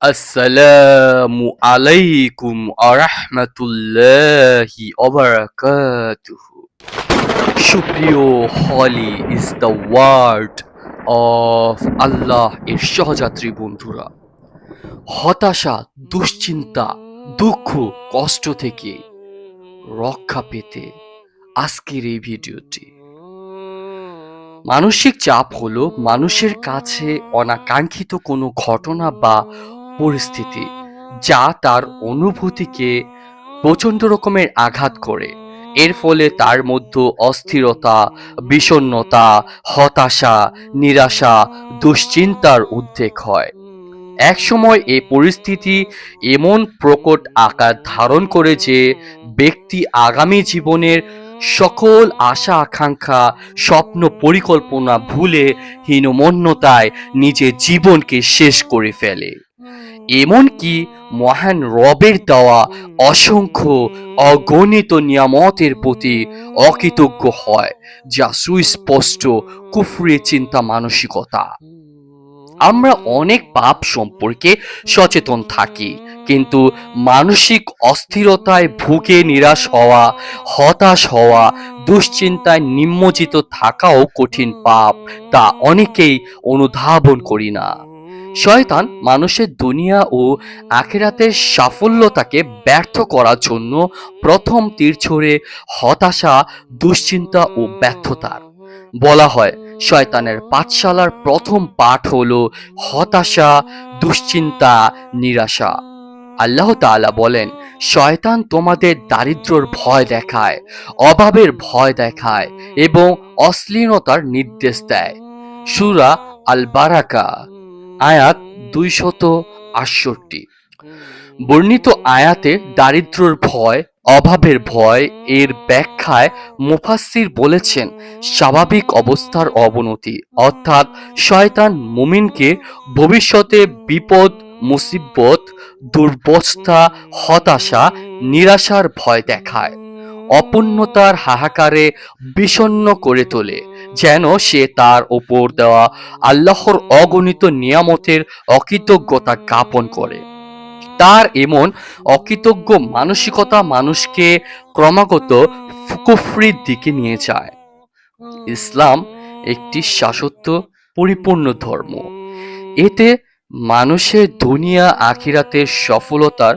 আসসালামু আলাইকুম আরহামাতুল্লাহি ওবারাকাতুহু। সুপ্রিয় হলি ইজ দ্য ওয়ার্ড অফ আল্লাহ এর সহযাত্রী বন্ধুরা, হতাশা, দুশ্চিন্তা, দুঃখ, কষ্ট থেকে রক্ষা পেতে আজকের এই ভিডিওটি। মানসিক চাপ হলো মানুষের কাছে অনাকাঙ্ক্ষিত কোনো ঘটনা বা পরিস্থিতি যা তার অনুভূতিকে প্রচণ্ড রকমের আঘাত করে। এর ফলে তার মধ্যে অস্থিরতা, বিষণ্ণতা, হতাশা, নিরাশা, দুশ্চিন্তার উদ্রেক হয়। একসময় এই পরিস্থিতি এমন প্রকট আকার ধারণ করে যে ব্যক্তি আগামী জীবনের সকল আশা আকাঙ্ক্ষা, স্বপ্ন পরিকল্পনা ভুলে হীনমন্যতায় নিজের জীবনকে শেষ করে ফেলে। এমনকি মহান রবের দেওয়া অসংখ্য অগণিত নিয়ামতের প্রতি অকৃতজ্ঞ হয়, যা সুস্পষ্ট কুফরি চিন্তা মানসিকতা। আমরা অনেক পাপ সম্পর্কে সচেতন থাকি, কিন্তু মানসিক অস্থিরতায় ভুগে নিরাশ হওয়া, হতাশ হওয়া, দুশ্চিন্তায় নিমজ্জিত থাকাও কঠিন পাপ, তা অনেকেই অনুধাবন করি না। শয়তান মানুষের দুনিয়া ও আখিরাতের সাফল্যতাকে ব্যর্থ করার জন্য প্রথম তীর ছোড়ে হতাশা, দুশ্চিন্তা ও ব্যর্থতার। বলা হয় শয়তানের পাঠশালার প্রথম পাঠ হলো হতাশা, দুশ্চিন্তা, নিরাশা। আল্লাহ তাআলা বলেন, শয়তান তোমাদের দারিদ্র্যের ভয় দেখায়, অভাবের ভয় দেখায় এবং অশ্লীলতার নির্দেশ দেয়। সূরা আল বারাকা, আয়াত 268। বর্ণিত আয়াতে দারিদ্র্যের ভয়, অভাবের ভয় এর ব্যাখ্যায় মুফাসসির বলেছেন স্বাভাবিক অবস্থার অবনতি, অর্থাৎ শয়তান মুমিনকে ভবিষ্যতে বিপদ, মুসিবত, দুর্বস্থা, হতাশা, নিরাশার ভয় দেখায়, অপূর্ণতার হাহাকারে বিষণ্ণ করে তোলে, যেন সে তার ওপর দেওয়া আল্লাহর অগণিত নিয়ামতের অকৃতজ্ঞতা জ্ঞাপন করে। তার এমন অকৃতজ্ঞ মানসিকতা মানুষকে ক্রমাগত কুফরির দিকে নিয়ে যায়। ইসলাম একটি শাশ্বত পরিপূর্ণ ধর্ম। এতে মানুষের দুনিয়া আখিরাতের সফলতার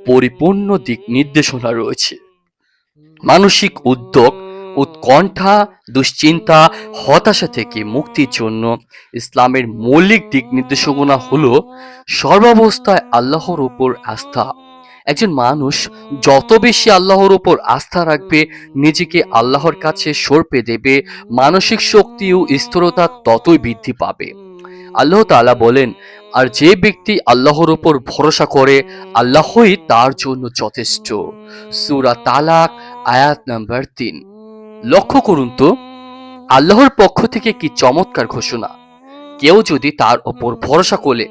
পরিপূর্ণ দিক নির্দেশনা রয়েছে। মানসিক উদ্যোগ, উৎকণ্ঠা, দুশ্চিন্তা, হতাশা থেকে মুক্তির জন্য ইসলামের মৌলিক দিক নির্দেশনা হলো সর্বাবস্থায় আল্লাহর উপর আস্থা। একজন মানুষ যত বেশি আল্লাহর উপর আস্থা রাখবে, নিজেকে আল্লাহর কাছে সঁপে দেবে, মানসিক শক্তি ও স্থিরতা ততই বৃদ্ধি পাবে। আল্লাহ তাআলা বলেন, আর যে ব্যক্তি আল্লাহর উপর ভরসা করে, আল্লাহই তার জন্য যথেষ্ট। সূরা তালাক, আয়াত নাম্বার 3। লক্ষ্য করুন তো, আল্লাহর পক্ষ থেকে কি চমৎকার ঘোষণা! কেউ যদি তার ওপর ভরসা করে,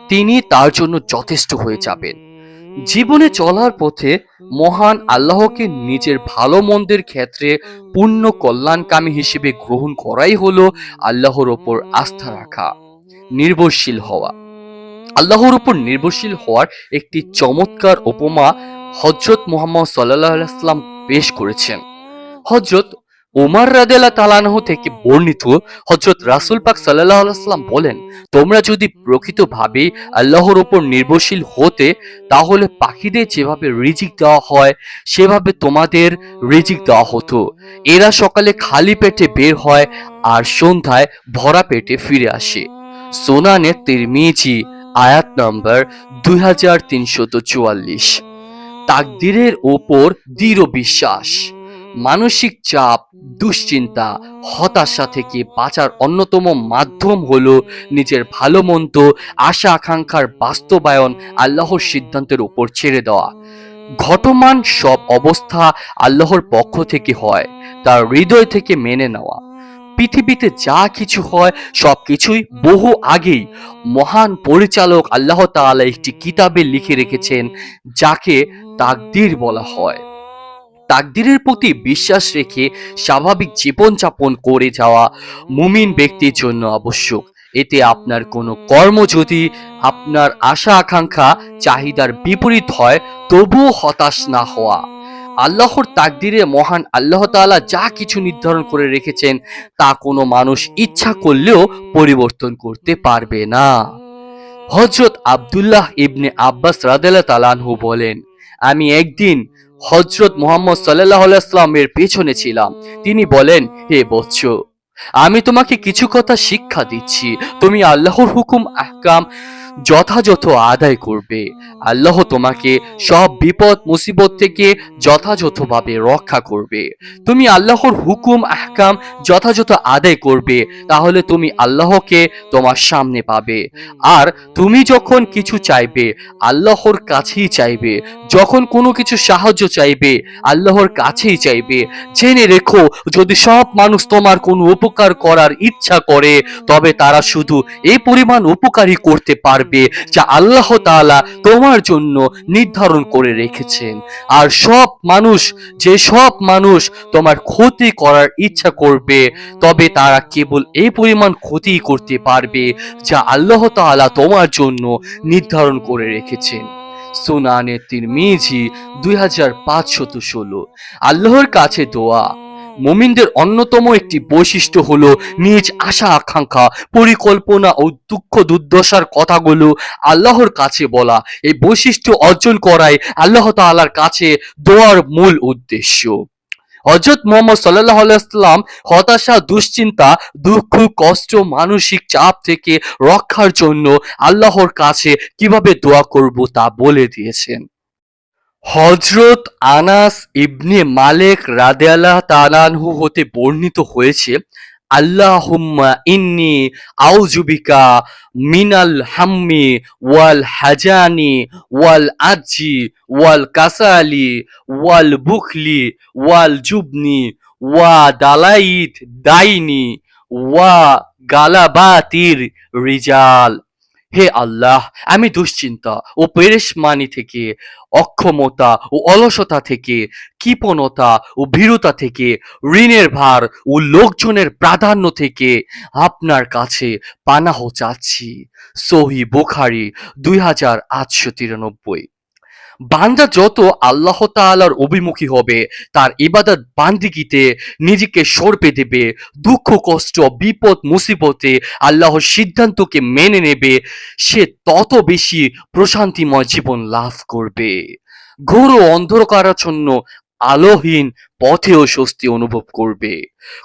তিনি তার জন্য যথেষ্ট হয়ে যাবেন। জীবনে চলার পথে মহান আল্লাহকে নিজের ভালো মন্দের ক্ষেত্রে পূর্ণ কল্যাণকামী হিসেবে গ্রহণ করাই হলো আল্লাহর ওপর আস্থা রাখা, নির্ভরশীল হওয়া। আল্লাহর উপর নির্ভরশীল হওয়ার একটি চমৎকার উপমা হযরত মুহাম্মদ সাল্লাল্লাহু আলাইহি ওয়াসাল্লাম পেশ করেছেন। হযরত উমর রাদিয়াল্লাহু তাআলা আনহু থেকে বর্ণিত, হযরত রাসূল পাক সাল্লাল্লাহু আলাইহি ওয়াসাল্লাম বলেন, তোমরা যদি প্রকৃতভাবে আল্লাহর উপর নির্ভরশীল হতে, তাহলে পাখিদের যেভাবে রিজিক দেওয়া হয় সেভাবে তোমাদের রিজিক দেওয়া হতো। এরা সকালে খালি পেটে বের হয় আর সন্ধ্যায় ভরা পেটে ফিরে আসে। সুনানে তিরমিজি, আয়াত নম্বর 2344। তাকদীরের ওপর দৃঢ় বিশ্বাস। মানসিক চাপ, দুশ্চিন্তা, হতাশা থেকে বাঁচার অন্যতম মাধ্যম হলো নিজের ভালো মন্দ, আশা আকাঙ্ক্ষার বাস্তবায়ন আল্লাহর সিদ্ধান্তের উপর ছেড়ে দেওয়া। ঘটমান সব অবস্থা আল্লাহর পক্ষ থেকে হয়, তার হৃদয় থেকে মেনে নেওয়া। পৃথিবীতে যা কিছু হয় সবকিছুই বহু আগেই মহান পরিচালক আল্লাহ তাআলা একটি কিতাবে লিখে রেখেছেন, যাকে তাকদীর বলা হয়। তাকদীরের প্রতি বিশ্বাস রেখে স্বাভাবিক জীবনযাপন করে যাওয়া মুমিন ব্যক্তির জন্য আবশ্যক। এতে আপনার কোনো কর্ম যদি আপনার আশা আকাঙ্ক্ষা চাহিদার বিপরীত হয়, তবুও হতাশ না হওয়া। আল্লাহর তাকদিরে মহান আল্লাহ তাআলা যা কিছু নির্ধারণ করে রেখেছেন তা কোনো মানুষ ইচ্ছা করলেও পরিবর্তন করতে পারবে না। হযরত আব্দুল্লাহ ইবনে আব্বাস রাদিয়াল্লাহু তাআলা আনহু বলেন, আমি একদিন হযরত মুহাম্মদ সাল্লাল্লাহু আলাইহি ওয়াসাল্লামের পেছনে ছিলাম। তিনি বলেন, হে বৎস, আমি তোমাকে কিছু কথা শিক্ষা দিচ্ছি। তুমি আল্লাহর হুকুম আহকাম যথাযথ আদায় করবে। আল্লাহ তোমাকে সব বিপদ মুসিবত থেকে যথাযথভাবে রক্ষা করবে। তুমি আল্লাহর হুকুম আহকাম যথাযথ আদায় করবে, তাহলে তুমি আল্লাহকে তোমার সামনে পাবে। আর তুমি যখন কিছু চাইবে, আল্লাহর কাছেই চাইবে। যখন কোনো কিছু সাহায্য চাইবে, আল্লাহর কাছেই চাইবে। জেনে রেখো, যদি সব মানুষ তোমার কোনো উপকার করার ইচ্ছা করে, তবে তারা শুধু এই পরিমাণ উপকারই করতে পারবে যা আল্লাহ তাআলা তোমার জন্য নির্ধারণ করে রেখেছেন। আর সব মানুষ তোমার ক্ষতি করার ইচ্ছা করবে, তবে তারা কেবল এই পরিমাণ ক্ষতি করতে পারবে যা আল্লাহ তাআলা তোমার জন্য নির্ধারণ করে রেখেছেন। সুনানে তিরমিজি 2516। আল্লাহর কাছে দোয়া। মুমিনদের অন্যতম একটি বৈশিষ্ট্য হলো নিজ আশা আকাঙ্ক্ষা, পরিকল্পনা ও দুঃখ দুর্দশার কথাগুলো আল্লাহর কাছে বলা। এই বৈশিষ্ট্য অর্জন করাই আল্লাহ তাআলার কাছে দোয়ার মূল উদ্দেশ্য। হযরত মুহাম্মদ সাল্লাল্লাহু আলাইহি ওয়াসাল্লাম হতাশা, দুশ্চিন্তা, দুঃখ, কষ্ট, মানসিক চাপ থেকে রক্ষার জন্য আল্লাহর কাছে কিভাবে দোয়া করব তা বলে দিয়েছেন। হযরত আনাস ইবনে মালিক রাদিয়াল্লাহু তাআলা আনহু হতে বর্ণিত হয়েছে, আল্লাহুম্মা ইন্নী আউযুবিকা মিনাল হাম্মি ওয়াল হাজানি ওয়াল আজজি ওয়াল কাসালি ওয়াল বুখলি ওয়াল জুবনি ওয়া দালাইত দাইনি ওয়া গালাবাতির রিজাল। হে আল্লাহ, আমি দুশ্চিন্তা ও পেরেশমানি থেকে, অক্ষমতা ও অলসতা থেকে, কৃপণতা ও ভীরুতা থেকে, ঋণের ভার ও লোকজনের প্রাধান্য থেকে আপনার কাছে পানাহ চাচ্ছি। সহিহ বুখারী 2893। বান্দা যত আল্লাহ তাআলার অভিমুখী হবে, তার ইবাদত বান্দিগিতে নিজেকে সঁপে দেবে, দুঃখ কষ্ট বিপদ মুসিবতে আল্লাহর সিদ্ধান্তকে মেনে নেবে, সে তত বেশি প্রশান্তিময় জীবন লাভ করবে। ঘোর অন্ধকারাচ্ছন্ন আলোহীন পথেও স্বস্তি অনুভব করবে।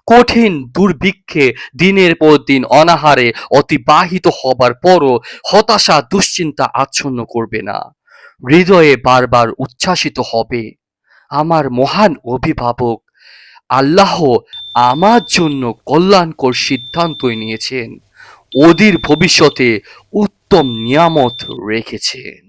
কঠিন দুর্ভিক্ষে দিনের পর দিন অনাহারে অতিবাহিত হবার পরও হতাশা দুশ্চিন্তা আচ্ছন্ন করবে না। হৃদয়ে বারবার উচ্ছ্বাসিত হবে, আমার মহান অভিভাবক আল্লাহ আমার জন্য কল্যাণকর সিদ্ধান্তই নিয়েছেন, অদূর ভবিষ্যতে উত্তম নিয়ামত রেখেছেন।